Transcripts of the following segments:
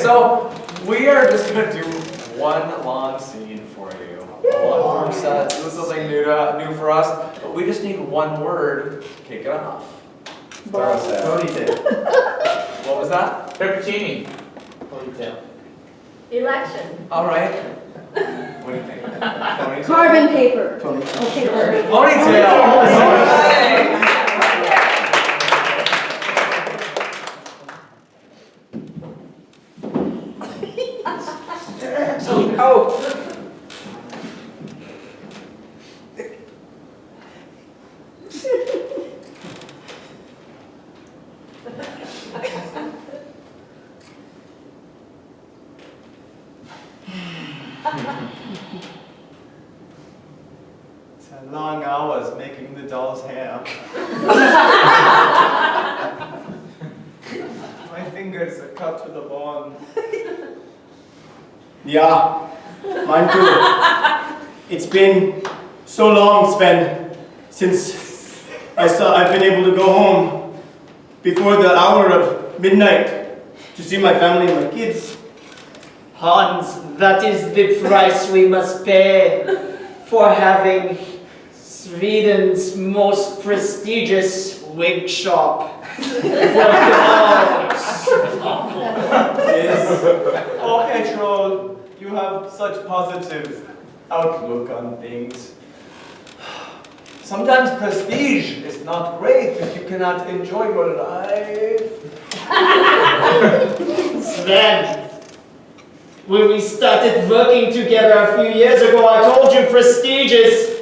so we are just gonna do one long scene for you. A long set. This is something new for us, but we just need one word to kick it off. Ponytail. What was that? Peppercini. Ponytail. Election. All right. What do you think? Ponytail? Carbon paper. Ponytail. Ponytail. All right. Oh! It's a long hours making the doll's hair. My fingers are cut to the bone. Yeah, mine too. It's been so long, Sven, since I've been able to go home before the hour of midnight to see my family and my kids. Hans, that is the price we must pay for having Sweden's most prestigious wig shop for dogs. Yes. Oh, Petrol, you have such positive outlook on things. Sometimes prestige is not great if you cannot enjoy your life. Sven, when we started working together a few years ago, I told you prestige is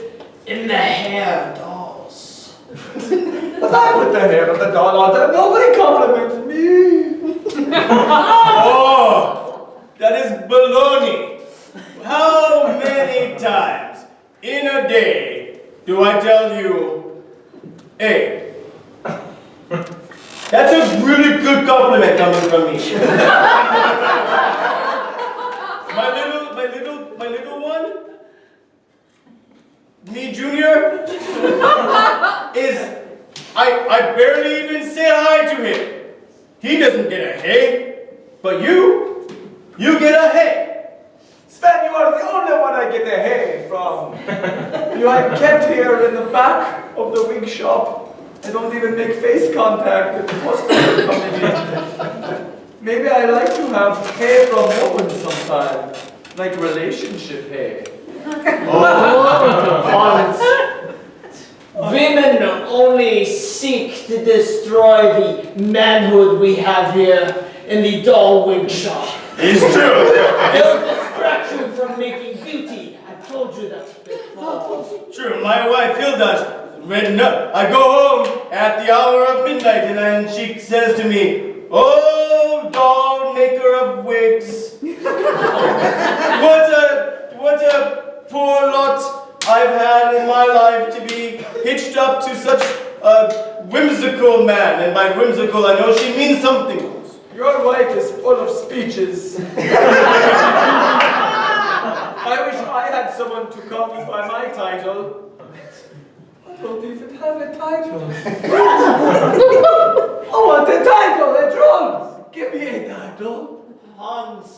in the hair of dolls. But I put the hair of the doll on there. Nobody compliments me. Oh, that is baloney. How many times in a day do I tell you, hey, that's a really good compliment coming from me. My little one, me junior, is, I barely even say hi to him. He doesn't get a hey, but you get a hey. Sven, you are the only one I get a hey from. You are kept here in the back of the wig shop. I don't even make face contact with the customer coming in. Maybe I like to have hey from women sometime, like relationship hey. Hans, women only seek to destroy the manhood we have here in the doll wig shop. It's true. They'll distract you from making beauty. I told you that before. True, my wife Hilda, when I go home at the hour of midnight and then she says to me, "Oh, doll maker of wigs, what a poor lot I've had in my life to be hitched up to such a whimsical man." And by whimsical, I know she means something. Your wife is full of speeches. I wish I had someone to call me by my title. I don't even have a title. I want a title, a troll. Give me a title. Hans,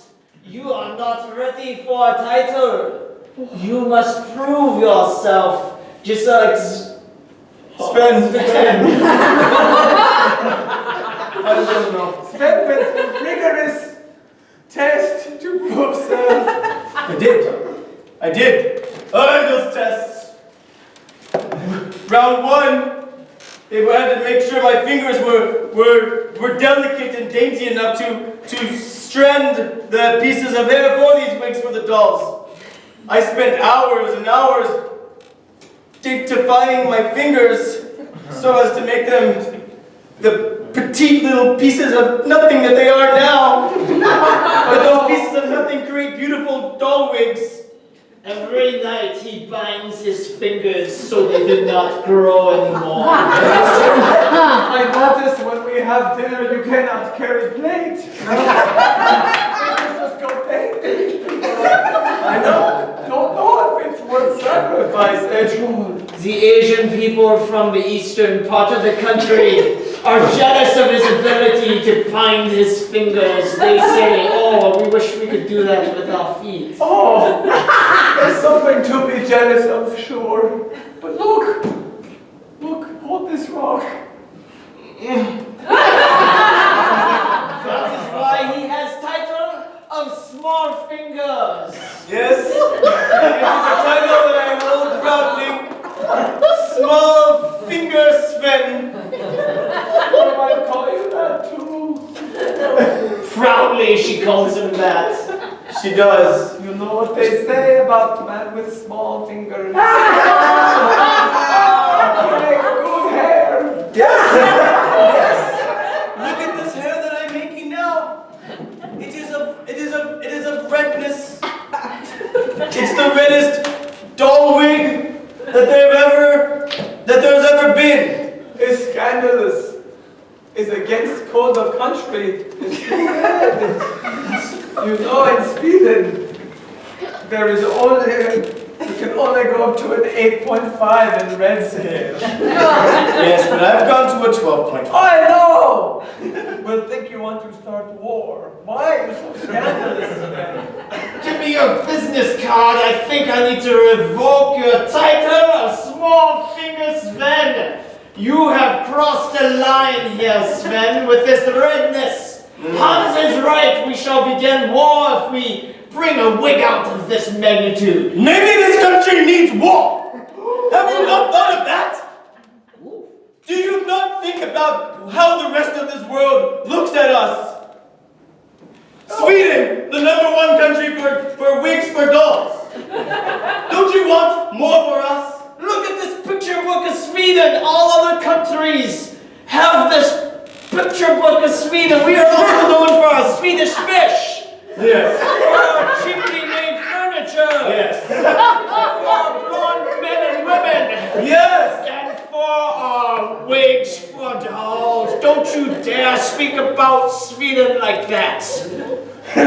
you are not ready for a title. You must prove yourself, just like Sven. I don't know. Sven went through rigorous test to prove self. I did. Those tests. Round one, they had to make sure my fingers were delicate and dainty enough to strand the pieces of hair for these wigs for the dolls. I spent hours and hours defining my fingers so as to make them the petite little pieces of nothing that they are now. But those pieces of nothing create beautiful doll wigs. every night he binds his fingers so they do not grow anymore. I noticed when we have dinner, you cannot carry plate. Just go painting. I don't know if it's worth sacrifice, Edgewood. The Asian people from the eastern part of the country are jealous of his ability to bind his fingers. They say, oh, we wish we could do that with our feet. Oh, there's something to be jealous of, sure. But look, hold this rock. That is why he has title of Small Fingers. Yes, it is a title that I hold proudly. Small Finger Sven. What am I to call you that too? Proudly she calls him that. She does. You know what they say about men with small fingers? You make good hair. Yes! Yes! Look at this hair that I'm making now. It is of redness. It's the reddest doll wig that there's ever been. It's scandalous. It's against code of country. It's too bad. You know, in Sweden, there is only, you can only go up to an 8.5 in red hair. Yes, but I've gone to a 12.5. I know! We'll think you want to start war. Why are you so scandalous then? Give me your business card. I think I need to revoke your title of Small Finger Sven. You have crossed the line here, Sven, with this redness. Hans is right. We shall begin war if we bring a wig out of this magnitude. Maybe this country needs war. Have you not thought of that? Do you not think about how the rest of this world looks at us? Sweden, the #1 country for wigs for dolls. Don't you want more for us? Look at this picture book of Sweden. All other countries have this picture book of Sweden. We are also known for our Swedish fish. Yes. For our cheaply made furniture. Yes. For our blonde men and women. Yes. And for our wigs for dolls. Don't you dare speak about Sweden like that. I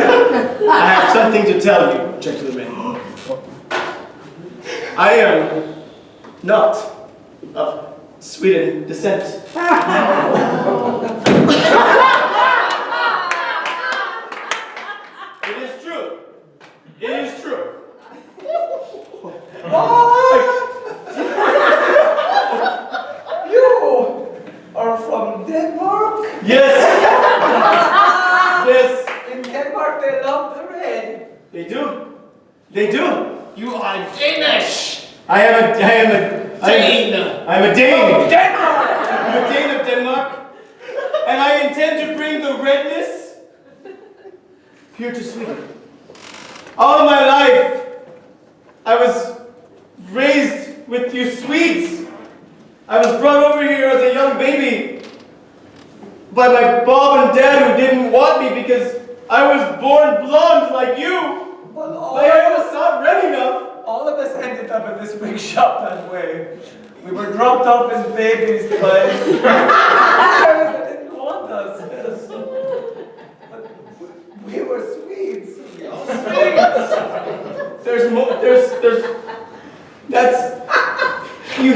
have something to tell you, gentlemen. I am not of Sweden descent. It is true. It is true. You are from Denmark? Yes. Yes. In Denmark they love the red. They do. They do. You are Danish. I'm a Dane. Dane. Denmark! I'm a Dane of Denmark. And I intend to bring the redness here to Sweden. All my life, I was raised with you Swedes. I was brought over here as a young baby by my mom and dad who didn't want me because I was born blonde like you. Well, My hair was not red enough. all of us ended up in this wig shop that way. We were dropped off as babies by parents that didn't want us. Yes. But we were Swedes. There's more. There's. That's. You.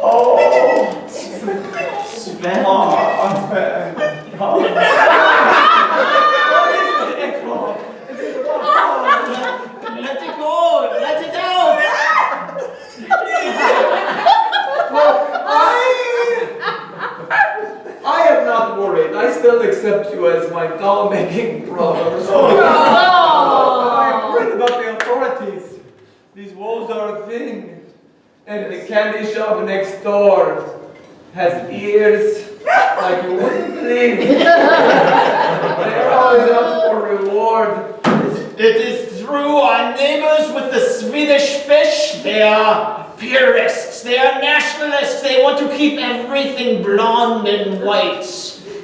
Oh, Sven. oh, man. Oh. What is the echo? Is it the Let it go. Let it out. I am not worried. I still accept you as my doll-making brother. So I am worried about the authorities. These walls are thin. And the candy shop next door has ears like you wouldn't believe. They're always out for reward. It is true. Our neighbors with the Swedish fish, they are purists. They are nationalists. They want to keep everything blonde and white.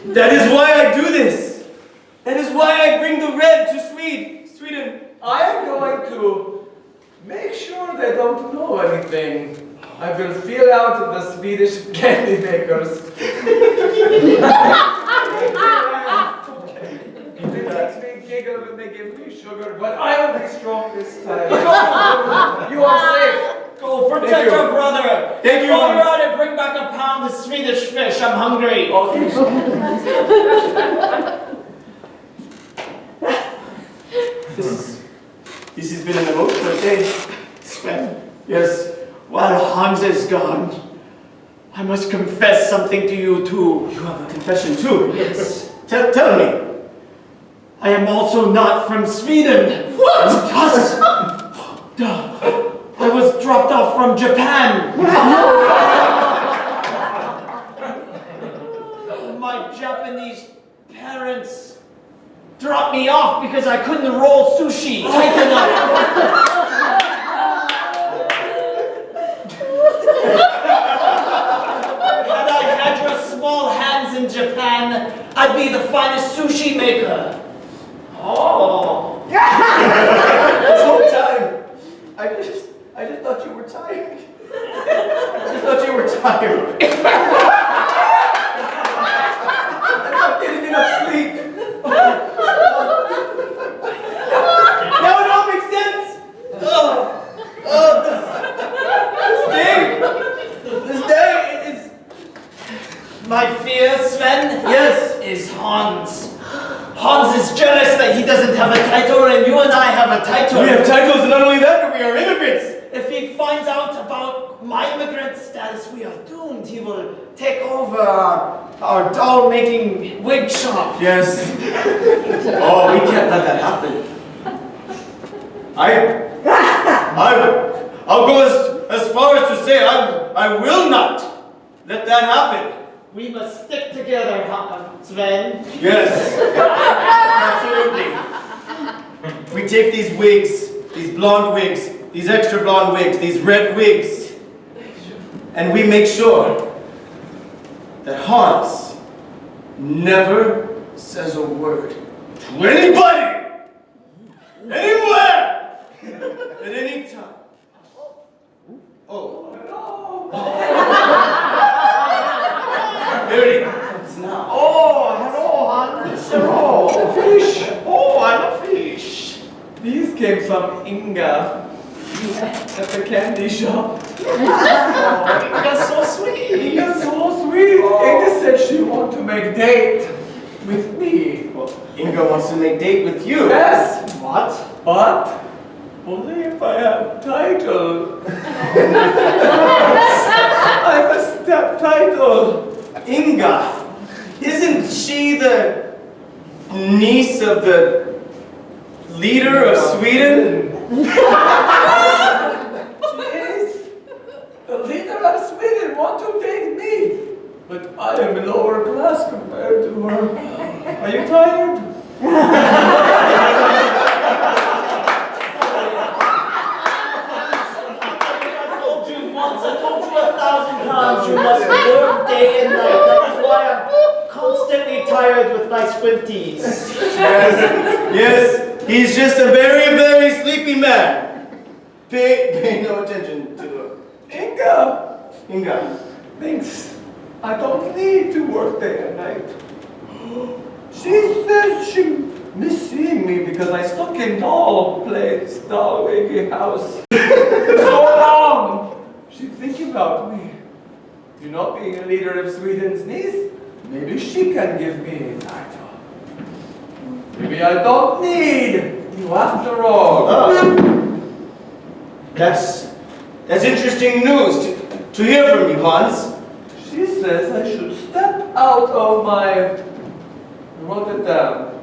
That is why I do this. That is why I bring the red to Sweden. I am going to make sure they don't know anything. I will feel out the Swedish candy makers. It makes me giggle when they give me sugar, but I will be strong this time. You are safe. Go Go Thank protect you. your brother. Thank you, While you're Hans. at it, bring back a pound of Swedish fish. I'm hungry. Okay. This has been an emotional day. Sven, Yes. while Hans is gone, I must confess something to you too. You have a confession too. Yes. Tell me. I am also not from Sweden. What? Yes. I was dropped off from Japan. My Japanese parents dropped me off because I couldn't roll sushi tight enough. Had I had your small hands in Japan, I'd be the finest sushi maker. Oh. This whole time, I just thought you were tired. I just thought you were tired. I'm not getting enough sleep. Now it all makes sense. This day is. My fear, Sven, Yes. is Hans. Hans is jealous that he doesn't have a title and you and I have a title. We have titles, and not only that, but we are immigrants. If he finds out about my immigrant status, we are doomed. He will take over our doll-making wig shop. Yes. Oh, we can't let that happen. I'll go as far as to say I will not let that happen. We must stick together, Sven. Yes. Absolutely. We take these wigs, these blonde wigs, these extra blonde wigs, these red wigs, and we make sure that Hans never says a word to anybody, anywhere, at any time. Oh. There it comes now. Oh, hello, Hans. Hello. Fish. Oh, I'm a fish. These came from Inga at the candy shop. That's so sweet. Inga's so sweet. Inga said she want to make date with me. Well, Inga wants to make date with you. Yes, What? but only if I have title. I have a step title. Inga, isn't she the niece of the leader of Sweden? She is the leader of Sweden. Want to date me, but I am lower class compared to her. Are you tired? I told you once, I told you 1,000 times, you must work day and night. That is why I'm constantly tired with my squinties. Yes, he's just a very, very sleepy man. Pay no attention to Inga, Inga. thanks. I don't need to work day and night. She says she miss seeing me because I stuck in doll place, doll wiggy house. So long. She's thinking about me. You not being a leader of Sweden's niece, maybe she can give me a title. Maybe I don't need you after all. That's interesting news to hear from you, Hans. She says I should step out of my Rotterdam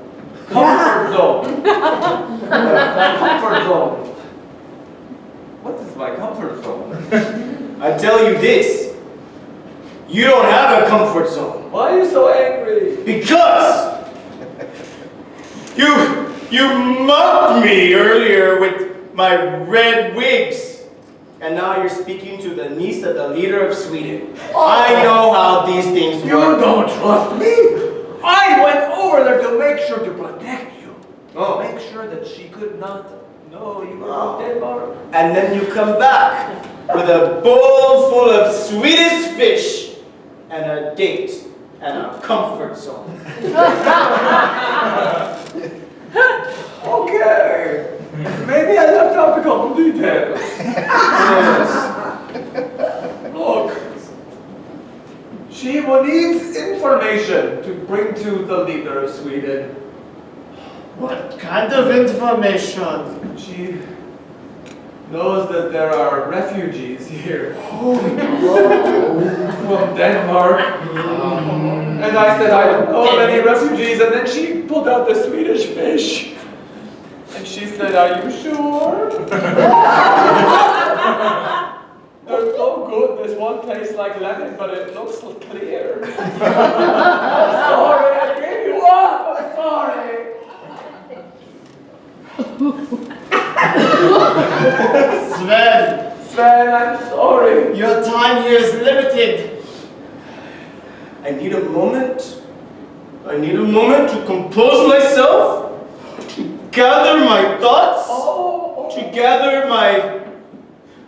comfort zone. My comfort zone. What is my comfort zone? I tell you this, you don't have a comfort zone. Why are you so angry? Because you mocked me earlier with my red wigs. And now you're speaking to the niece of the leader of Sweden. I know how these things You work. don't trust me? I went over there to make sure to protect you. Oh. Make sure that she could not know you were from Denmark. And then you come back with a bowl full of Swedish fish and a date and a comfort zone. Okay. Maybe I left out a couple details. Yes. Look, she needs information to bring to the leader of Sweden. What kind of information? She knows that there are refugees here from Denmark. And I said, I don't know of any refugees. And then she pulled out the Swedish fish. And she said, are you sure? They're so good. There's one tastes like lemon, but it looks clear. I'm sorry, I gave you up. I'm sorry. Sven, I'm sorry. Your time here is limited. I need a moment. I need a moment to compose myself, to gather my thoughts, to gather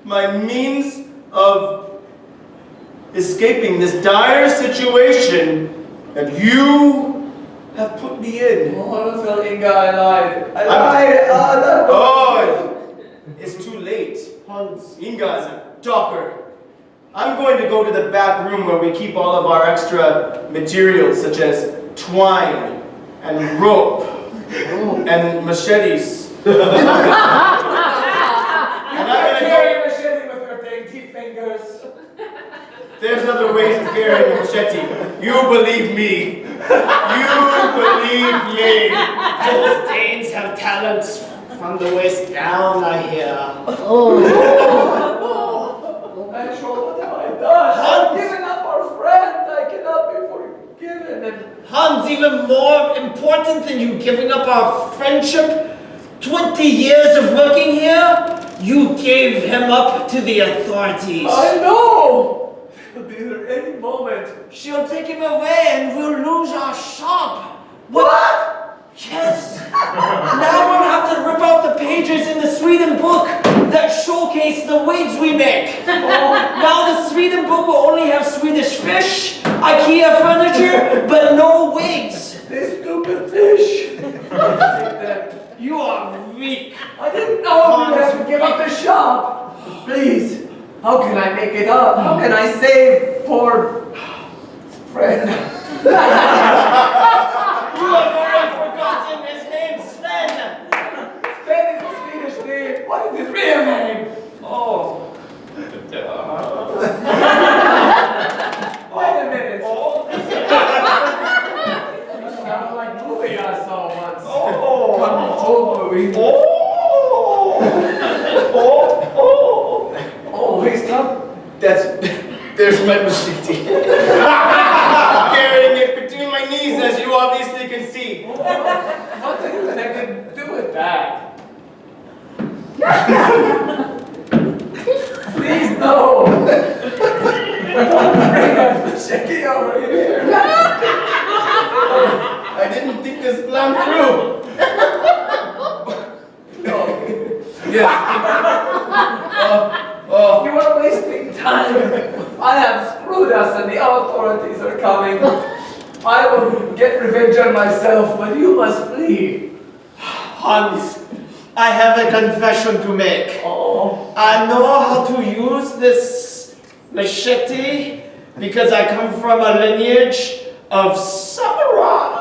my means of escaping this dire situation that you have put me in. Oh, don't tell Inga I lied. I lied. It's too late. Inga is a talker. I'm going to go to the back room where we keep all of our extra materials, such as twine and rope and machetes. And I'm gonna Carry a machete with your dainty fingers. There's other ways of carrying a machete. You believe me. You believe me. Those Danes have talents from the waist down, I hear. Actual, what have I done? I've given up our friend. I cannot be forgiven. And Hans, even more important than you giving up our friendship, 20 years of working here, you gave him up to the authorities. I know. He'll be there any moment. She'll take him away and we'll lose our shop. What? Yes! Now we'll have to rip out the pages in the Sweden book that showcase the wigs we make. Now the Sweden book will only have Swedish fish, IKEA furniture, but no wigs. This stupid fish. You are weak. I didn't know we would have to give up the shop. Please, how can I make it up? How can I save poor friend? You have already forgotten his name, Sven. Sven is a Swedish name. What is his real name? Oh. Wait a minute. You sound like a movie I saw once. Old movie. Oh, he's tough. There's my machete. Carrying it between my knees, as you obviously can see. What do you think to do with that? Please, no! Don't bring that machete over here! I didn't think this plan through. Yes. You are wasting time! I have screwed us and the authorities are coming. I will get revenge on myself, but you must flee. Hans, I have a confession to make. Oh. I know how to use this machete because I come from a lineage of samurai.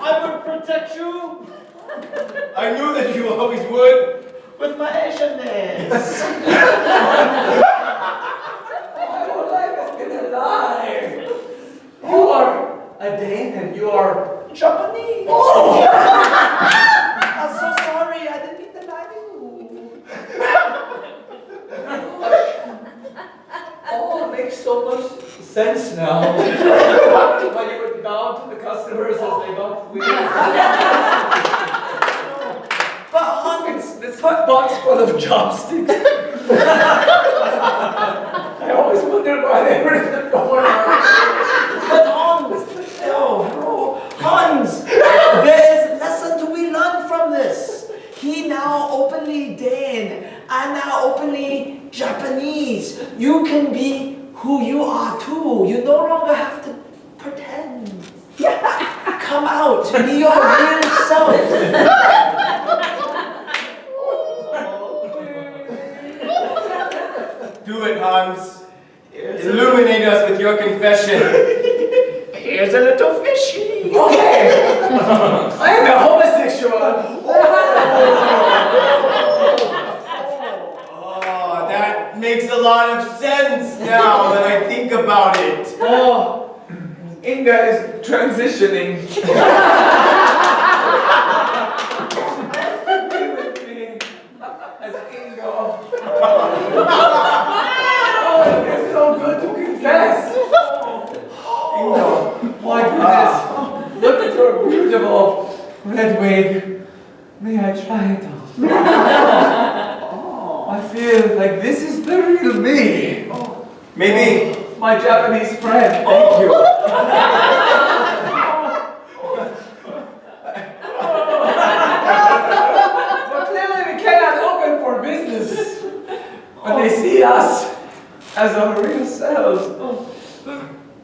I would protect you I knew that you always would. with my Asianness. My whole life has been a lie. You are a Dane and you are Japanese. Oh. I'm so sorry, I didn't mean to lie to you. Oh, it makes so much sense now. Why you would bow to the customers as they bought wheels. But Hans, This hot box full of chopsticks. I always wondered why they were in the corner. but Hans, Hans, there is a lesson to be learned from this. He now openly Dane, I now openly Japanese. You can be who you are too. You no longer have to pretend. Come out, be your real self. do it, Hans. Illuminate us with your confession. Here's a little fishy. Okay. I am a homosexual. Oh, that makes a lot of sense now that I think about it. Oh, Inga is transitioning. Be with me as Inga. Oh, it feels so good to confess. Inga, my goodness. Look at your beautiful red wig. May I try it on? I feel like this is the real me. Maybe. My Japanese friend, thank you. But clearly we cannot open for business when they see us as our real selves.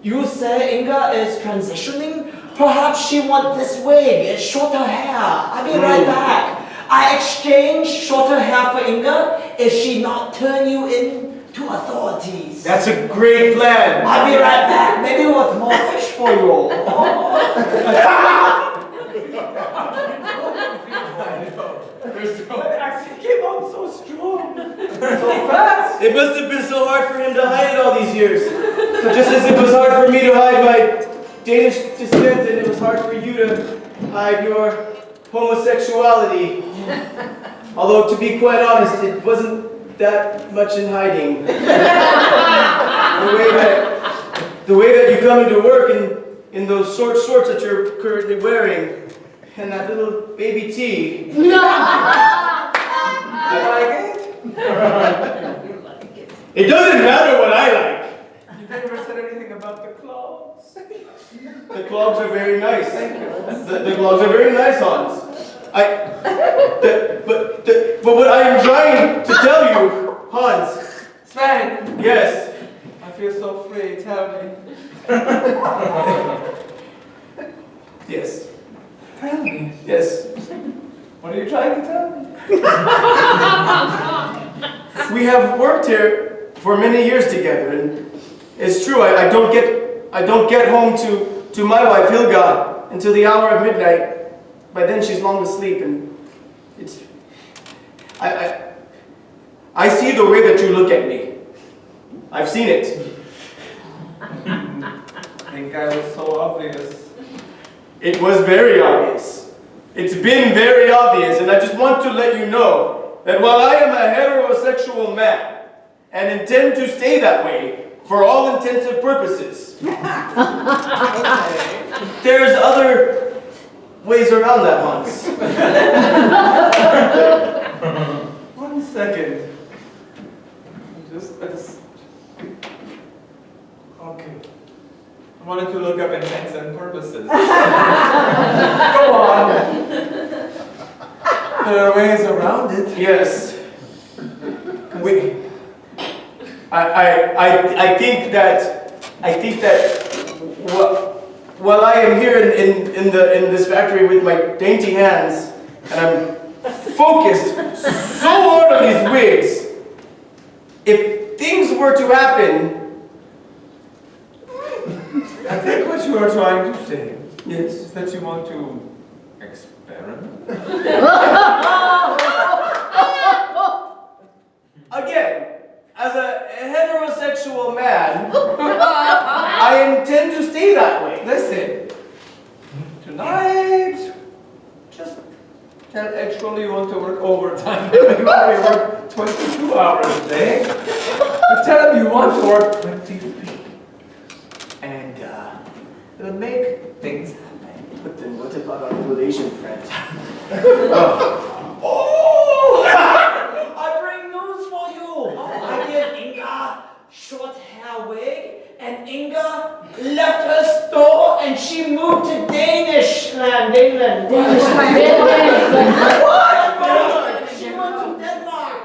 You say Inga is transitioning? Perhaps she wants this wig, shorter hair. I'll be right back. I exchange shorter hair for Inga if she not turn you in to authorities. That's a great plan. I'll be right back. Maybe with more fish for you. But actually came on so strong, so fast. It must have been so hard for him to hide it all these years. So just as it was hard for me to hide my Danish descent, and it was hard for you to hide your homosexuality. Although, to be quite honest, it wasn't that much in hiding. The way that you come into work in those short shorts that you're currently wearing, and that little baby tee. You like it? It doesn't matter what I like. You never said anything about the clothes. The clogs are very nice. Thank you. The clogs are very nice, Hans. But what I am trying to tell you, Hans. Sven, Yes. I feel so free, tell me. Yes. Tell me. Yes. What are you trying to tell me? We have worked here for many years together, and it's true. I don't get home to my wife Hilga until the hour of midnight. By then she's long asleep, and it's. I see the way that you look at me. I've seen it. I think I was so obvious. It was very obvious. It's been very obvious, and I just want to let you know that while I am a heterosexual man, and intend to stay that way for all intents and purposes, there's other ways around that, Hans. 1 second. Okay. I wanted to look up intents and purposes. Go on. There are ways around it. Yes. I think that while I am here in this factory with my dainty hands, and I'm focused so hard on these wigs, if things were to happen, I think what you are trying to say yes, is that you want to experiment. again, as a heterosexual man, I intend to stay that way. Listen, tonight, just tell actually you want to work overtime. You only work 22 hours a day. But tell them you want to work 23. And it'll make things happen. But then what about our relation, friend? Oh! I bring news for you. I give Inga short hair wig, and Inga left her store and she moved to England. What? She went to Denmark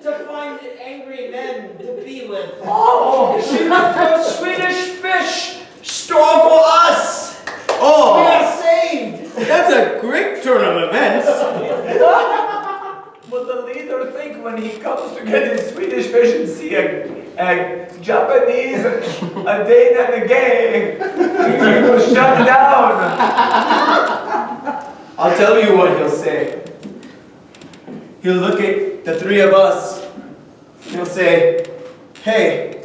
to find angry men to be with. Oh! She left her Swedish fish store for us. Oh! We are saved. That's a great turn of events. What the leader think when he comes to get his Swedish fish and see a a Japanese, a Dane, and a gay. He will shut down. I'll tell you what he'll say. He'll look at the three of us. He'll say, hey,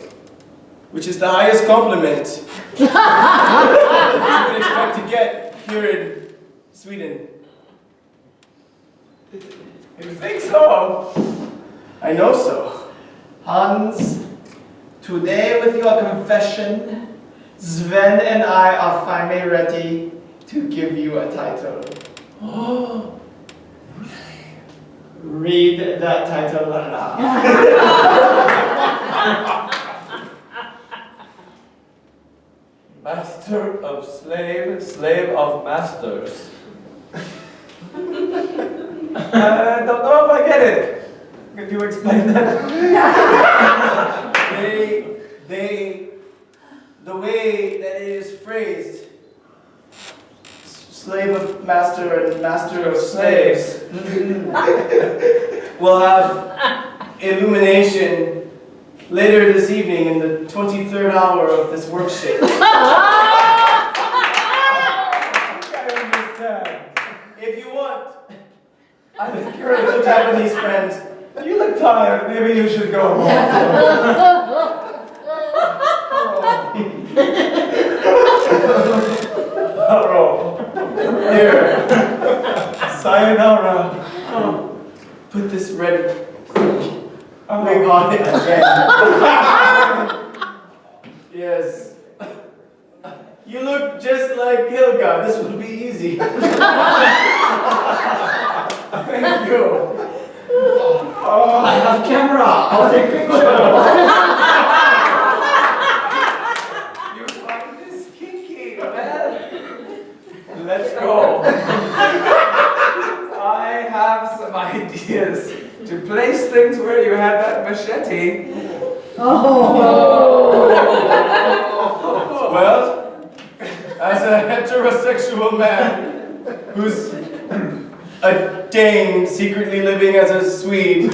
which is the highest compliment you would expect to get here in Sweden. You think so? I know so. Hans, today with your confession, Sven and I are finally ready to give you a title. Read that title aloud. Master of slave, slave of masters. I don't know if I get it. Could you explain that? The way that it is phrased, slave of master and master of slaves, will have illumination later this evening in the 23rd hour of this worksheet. I understand. If you want, I think your little Japanese friend, you look tired. Maybe you should go home. here, Sayonara. put this red wig on it again. Yes. You look just like Hilga. This will be easy. Thank you. I have camera. I'll take picture. You find this kinky, man. Let's go. I have some ideas to place things where you had that machete. Well, as a heterosexual man who's a Dane secretly living as a Swede,